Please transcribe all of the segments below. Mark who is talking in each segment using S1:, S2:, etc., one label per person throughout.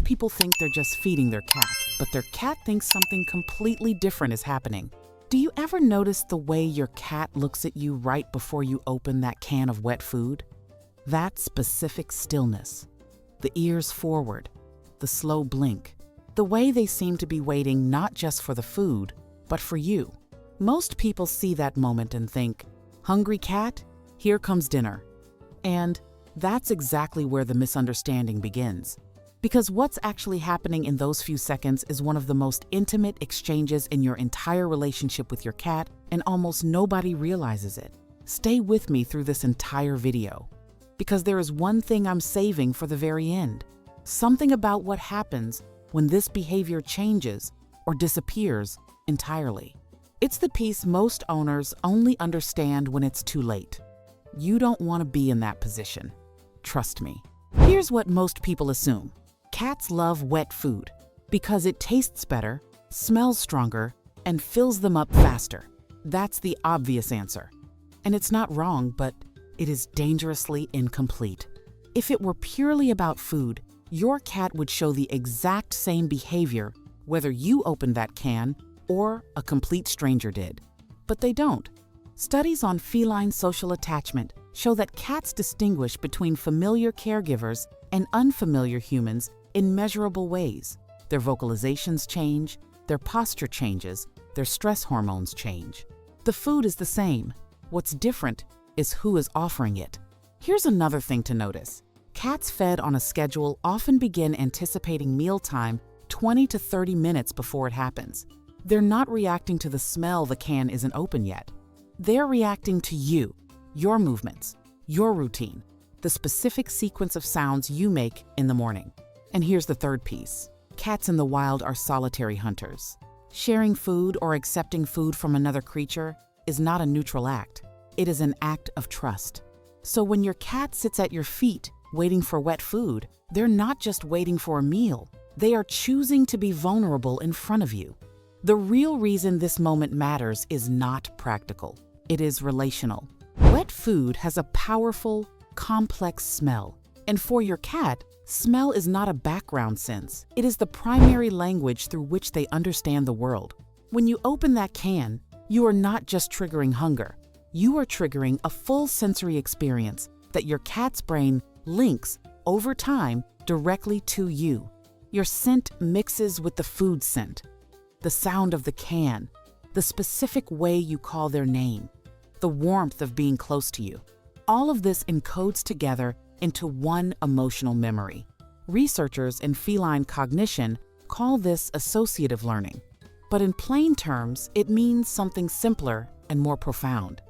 S1: people think they're just feeding their cat, but their cat thinks something completely different is happening. Do you ever notice the way your cat looks at you right before you open that can of wet food? That specific stillness, the ears forward, the slow blink, the way they seem to be waiting not just for the food, but for you. Most people see that moment and think, "Hungry cat? Here comes dinner." And that's exactly where the misunderstanding begins. Because what's actually happening in those few seconds is one of the most intimate exchanges in your entire relationship with your cat, and almost nobody realizes it. Stay with me through this entire video, because there is one thing I'm saving for the very end. Something about what happens when this behavior changes or disappears entirely. It's the piece most owners only understand when it's too late. You don't want to be in that position. Trust me. Here's what most people assume. Cats love wet food because it tastes better, smells stronger, and fills them up faster. That's the obvious answer. And it's not wrong, but it is dangerously incomplete. If it were purely about food, your cat would show the exact same behavior whether you opened that can or a complete stranger did. But they don't. Studies on feline social attachment show that cats distinguish between familiar caregivers and unfamiliar humans in measurable ways. Their vocalizations change, their posture changes, their stress hormones change. The food is the same. What's different is who is offering it. Here's another thing to notice. Cats fed on a schedule often begin anticipating mealtime 20 to 30 minutes before it happens. They're not reacting to the smell the can isn't open yet. They're reacting to you, your movements, your routine, the specific sequence of sounds you make in the morning. And here's the third piece. Cats in the wild are solitary hunters. Sharing food or accepting food from another creature is not a neutral act. It is an act of trust. So when your cat sits at your feet waiting for wet food, they're not just waiting for a meal. They are choosing to be vulnerable in front of you. The real reason this moment matters is not practical. It is relational. Wet food has a powerful, complex smell. And for your cat, smell is not a background sense. It is the primary language through which they understand the world. When you open that can, you are not just triggering hunger. You are triggering a full sensory experience that your cat's brain links over time directly to you. Your scent mixes with the food scent, the sound of the can, the specific way you call their name, the warmth of being close to you. All of this encodes together into one emotional memory. Researchers in feline cognition call this associative learning. But in plain terms, it means something simpler and more profound.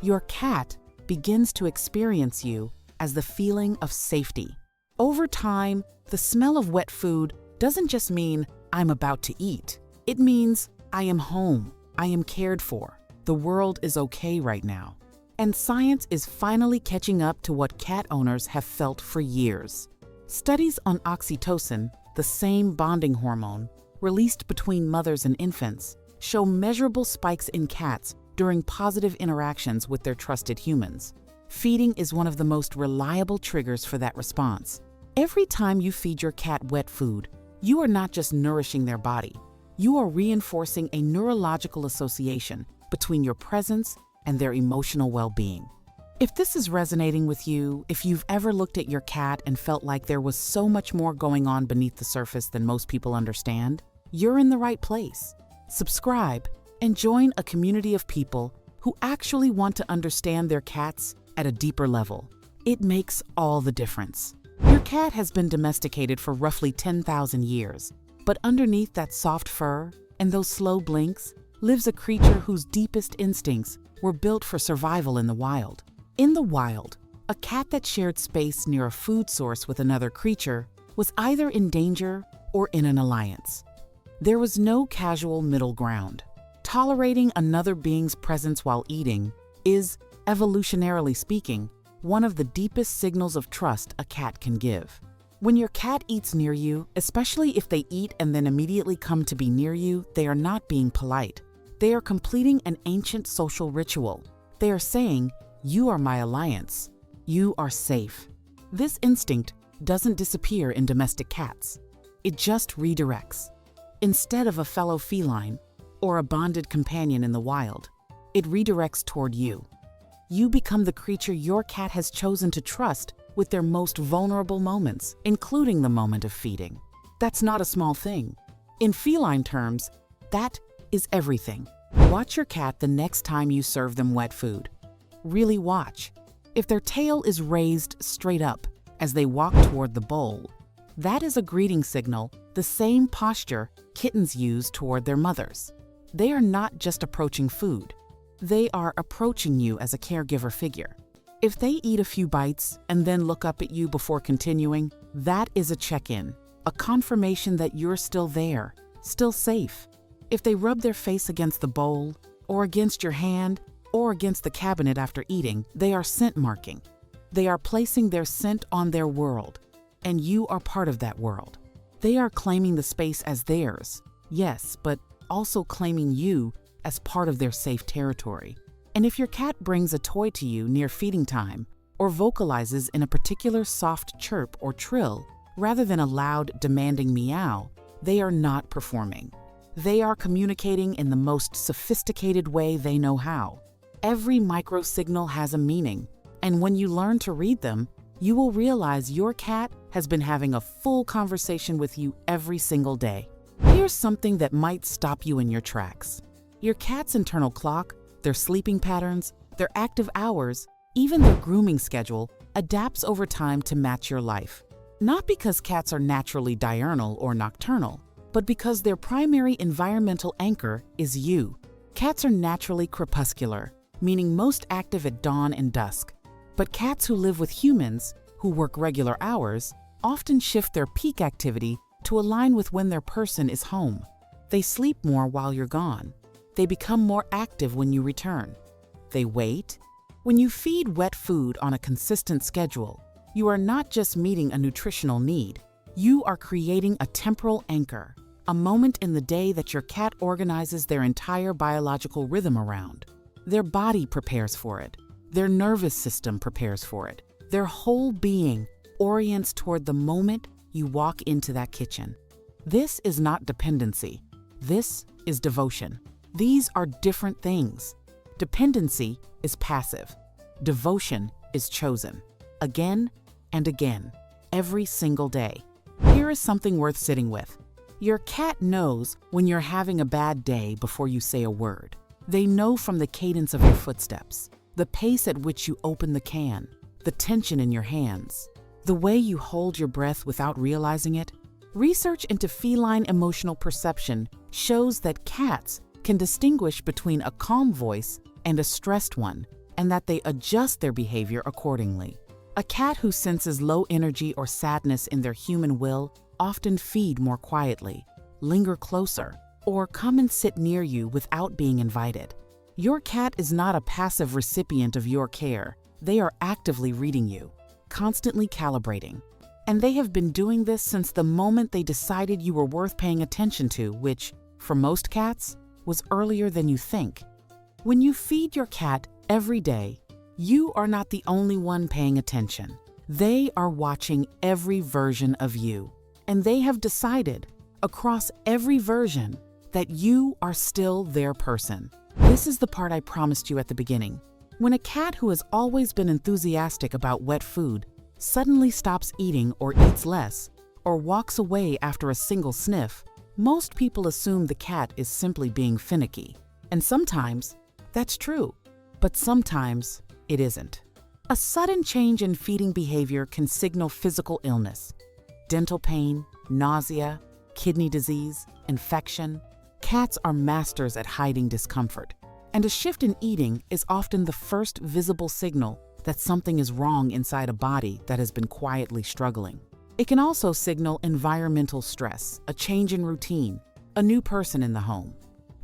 S1: Your cat begins to experience you as the feeling of safety. Over time, the smell of wet food doesn't just mean I'm about to eat. It means I am home, I am cared for, the world is okay right now. And science is finally catching up to what cat owners have felt for years. Studies on oxytocin, the same bonding hormone, released between mothers and infants, show measurable spikes in cats during positive interactions with their trusted humans. Feeding is one of the most reliable triggers for that response. Every time you feed your cat wet food, you are not just nourishing their body, you are reinforcing a neurological association between your presence and their emotional well-being. If this is resonating with you, if you've ever looked at your cat and felt like there was so much more going on beneath the surface than most people understand, you're in the right place. Subscribe and join a community of people who actually want to understand their cats at a deeper level. It makes all the difference. Your cat has been domesticated for roughly 10,000 years, but underneath that soft fur and those slow blinks lives a creature whose deepest instincts were built for survival in the wild. In the wild, a cat that shared space near a food source with another creature was either in danger or in an alliance. There was no casual middle ground. Tolerating another being's presence while eating is, evolutionarily speaking, one of the deepest signals of trust a cat can give. When your cat eats near you, especially if they eat and then immediately come to be near you, they are not being polite. They are completing an ancient social ritual. They are saying, "You are my alliance. You are safe." This instinct doesn't disappear in domestic cats. It just redirects. Instead of a fellow feline or a bonded companion in the wild, it redirects toward you. You become the creature your cat has chosen to trust with their most vulnerable moments, including the moment of feeding. That's not a small thing. In feline terms, that is everything. Watch your cat the next time you serve them wet food. Really watch. If their tail is raised straight up as they walk toward the bowl, that is a greeting signal, the same posture kittens use toward their mothers. They are not just approaching food. They are approaching you as a caregiver figure. If they eat a few bites and then look up at you before continuing, that is a check-in, a confirmation that you're still there, still safe. If they rub their face against the bowl, or against your hand, or against the cabinet after eating, they are scent marking. They are placing their scent on their world, and you are part of that world. They are claiming the space as theirs, yes, but also claiming you as part of their safe territory. And if your cat brings a toy to you near feeding time, or vocalizes in a particular soft chirp or trill, rather than a loud, demanding meow, they are not performing. They are communicating in the most sophisticated way they know how. Every micro-signal has a meaning, and when you learn to read them, you will realize your cat has been having a full conversation with you every single day. Here's something that might stop you in your tracks. Your cat's internal clock, their sleeping patterns, their active hours, even their grooming schedule adapts over time to match your life. Not because cats are naturally diurnal or nocturnal, but because their primary environmental anchor is you. Cats are naturally crepuscular, meaning most active at dawn and dusk. But cats who live with humans, who work regular hours, often shift their peak activity to align with when their person is home. They sleep more while you're gone. They become more active when you return. They wait. When you feed wet food on a consistent schedule, you are not just meeting a nutritional need. You are creating a temporal anchor, a moment in the day that your cat organizes their entire biological rhythm around. Their body prepares for it. Their nervous system prepares for it. Their whole being orients toward the moment you walk into that kitchen. This is not dependency. This is devotion. These are different things. Dependency is passive. Devotion is chosen. Again and again, every single day. Here is something worth sitting with. Your cat knows when you're having a bad day before you say a word. They know from the cadence of your footsteps, the pace at which you open the can, the tension in your hands, the way you hold your breath without realizing it. Research into feline emotional perception shows that cats can distinguish between a calm voice and a stressed one, and that they adjust their behavior accordingly. A cat who senses low energy or sadness in their human will often feed more quietly, linger closer, or come and sit near you without being invited. Your cat is not a passive recipient of your care. They are actively reading you, constantly calibrating. And they have been doing this since the moment they decided you were worth paying attention to, which, for most cats, was earlier than you think. When you feed your cat every day, you are not the only one paying attention. They are watching every version of you, and they have decided, across every version, that you are still their person. This is the part I promised you at the beginning. When a cat who has always been enthusiastic about wet food suddenly stops eating or eats less, or walks away after a single sniff, most people assume the cat is simply being finicky. And sometimes that's true, but sometimes it isn't. A sudden change in feeding behavior can signal physical illness, dental pain, nausea, kidney disease, infection. Cats are masters at hiding discomfort, and a shift in eating is often the first visible signal that something is wrong inside a body that has been quietly struggling. It can also signal environmental stress, a change in routine, a new person in the home,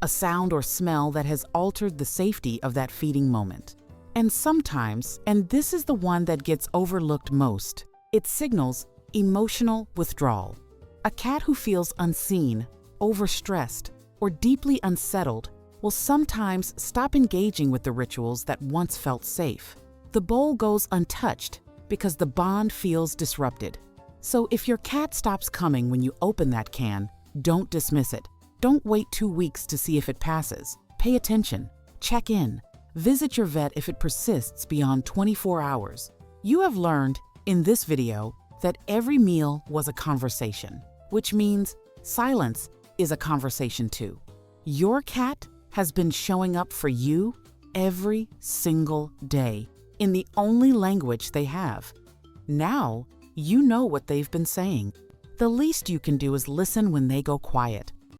S1: a sound or smell that has altered the safety of that feeding moment. And sometimes, and this is the one that gets overlooked most, it signals emotional withdrawal. A cat who feels unseen, overstressed, or deeply unsettled will sometimes stop engaging with the rituals that once felt safe. The bowl goes untouched because the bond feels disrupted. So if your cat stops coming when you open that can, don't dismiss it. Don't wait 2 weeks to see if it passes. Pay attention. Check in. Visit your vet if it persists beyond 24 hours. You have learned, in this video, that every meal was a conversation, which means silence is a conversation too. Your cat has been showing up for you every single day in the only language they have. Now, you know what they've been saying. The least you can do is listen when they go quiet.